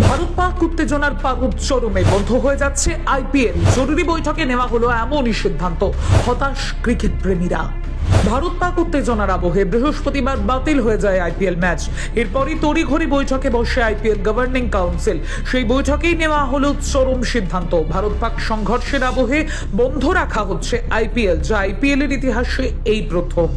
ভারত পাক উত্তেজনার পারদ চরমে বন্ধ হয়ে যাচ্ছে আইপিএল। জরুরি বৈঠকে নেওয়া হলো এমনই সিদ্ধান্ত, হতাশ ক্রিকেট প্রেমীরা। ভারত পাক উত্তেজনার আবহে বৃহস্পতিবার বাতিল হয়ে যায় আইপিএল ম্যাচ। এরপরই তড়িঘড়ি বৈঠকে বসে আইপিএল গভর্নিং কাউন্সিল। সেই বৈঠকেই নেওয়া হলো চরম সিদ্ধান্ত, ভারত পাক সংঘর্ষের আবহে বন্ধ রাখা হচ্ছে আইপিএল, যা আইপিএল এর ইতিহাসে এই প্রথম।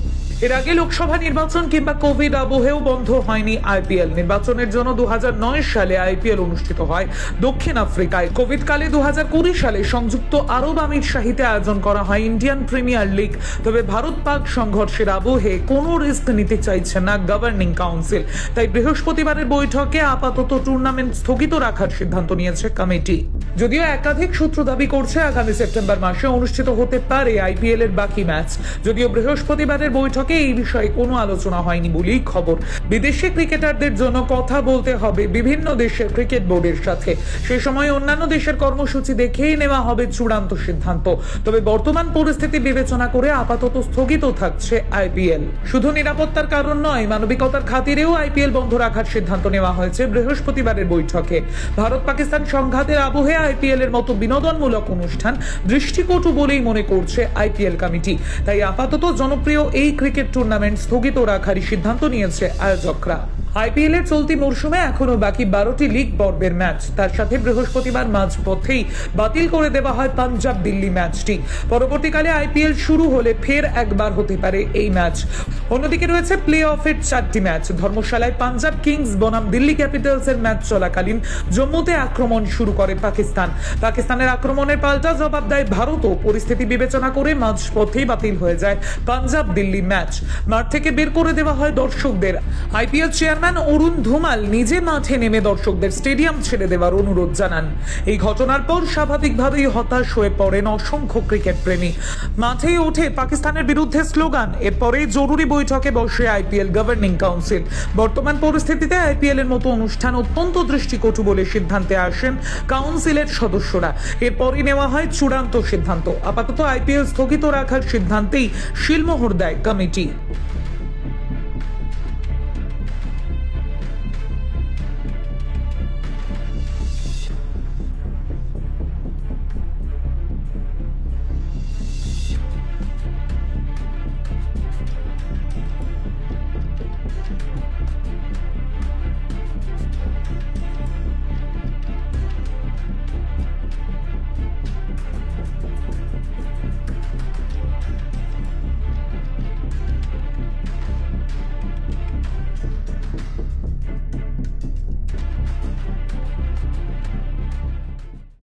এর আগে লোকসভা নির্বাচন কিংবা কোভিড আবহেও বন্ধ হয়নি আইপিএল। নির্বাচনের জন্য 2009 সালে আইপিএল অনুষ্ঠিত হয় দক্ষিণ আফ্রিকায়। কোভিড কালে 2020 সালে সংযুক্ত আরব আমিরশাহিতে আয়োজন করা হয় ইন্ডিয়ান প্রিমিয়ার লিগ। তবে ভারত পাক সংঘর্ষের আবহে কোনো রিস্ক নিতে চাইছে না গভর্নিং কাউন্সিল, তাই বৃহস্পতিবারের বৈঠকে আপাতত টুর্নামেন্ট স্থগিত রাখার সিদ্ধান্ত নিয়েছে কমিটি। যদিও একাধিক সূত্র দাবি করছে আগামী সেপ্টেম্বর মাসে অনুষ্ঠিত হতে পারে আইপিএল এর বাকি ম্যাচ। যদিও বৃহস্পতিবারের বৈঠকে এই বিষয়ে কোনো আলোচনা হয়নি বলেই খবর। বিদেশি ক্রিকেটারদের জন্য কথা বলতে হবে বিভিন্ন দেশের ক্রিকেট বোর্ডের সাথে। সেই সময় অন্যান্য দেশের কর্মসূচি দেখেই নেওয়া হবে চূড়ান্ত সিদ্ধান্ত। তবে বর্তমান পরিস্থিতি বিবেচনা করে আপাতত স্থগিত থাকছে আইপিএল। শুধু নিরাপত্তার কারণ নয়, মানবিকতার খাতিরেও আইপিএল বন্ধ রাখার সিদ্ধান্ত নেওয়া হয়েছে বৃহস্পতিবারের বৈঠকে। ভারত পাকিস্তান সংঘাতের আবহে আইপিএল এর মতো বিনোদনমূলক অনুষ্ঠান দৃষ্টিকটু বলেই মনে করছে আইপিএল কমিটি। তাই আপাতত জনপ্রিয় এই ক্রিকেট টুর্নামেন্ট স্থগিত রাখারই সিদ্ধান্ত নিয়েছে আয়োজকরা। আইপিএল এর চলতি মরশুমে এখনো বাকি 12টি লিগ পর্বের ম্যাচ। তার সাথে বৃহস্পতিবার মাঝপথেই বাতিল করে দেওয়া হয় পাঞ্জাব দিল্লি ম্যাচটি। পরবর্তীকালে আইপিএল শুরু হলে ফের একবার হতে পারে এই ম্যাচ। অন্যদিকে রয়েছে প্লে অফের 4টি ম্যাচ। ধর্মশালায় পাঞ্জাব কিংস বনাম দিল্লি ক্যাপিটালস এর ম্যাচ চলাকালীন জম্মুতে আক্রমণ শুরু করে পাকিস্তানের আক্রমণের পাল্টা জবাব দেয় ভারতও। পরিস্থিতি বিবেচনা করে মাঝপথেই বাতিল হয়ে যায় পাঞ্জাব দিল্লি ম্যাচ। মাঠ থেকে বের করে দেওয়া হয় দর্শকদের। আইপিএল চেয়ারম্যান অরুণ ধুমাল নিজে মাঠে নেমে দর্শকদের স্টেডিয়াম ছেড়ে দেওয়ার অনুরোধ জানান। এই ঘটনার পর স্বাভাবিকভাবেই হতাশ হয়ে পড়েন অসংখ্য ক্রিকেট প্রেমী। মাঠেই ওঠে পাকিস্তানের বিরুদ্ধে স্লোগান। এরপরে জরুরি বৈঠকে বসে আইপিএল গভর্নিং কাউন্সিল। বর্তমান পরিস্থিতিতে আইপিএল এর মতো অনুষ্ঠান অত্যন্ত দৃষ্টিকটু বলে সিদ্ধান্তে আসেন কাউন্সিলের সদস্যরা। এরপরই নেওয়া হয় চূড়ান্ত সিদ্ধান্ত। আপাতত আইপিএল স্থগিত রাখার সিদ্ধান্তেই শিলমোহর দেয় কমিটি।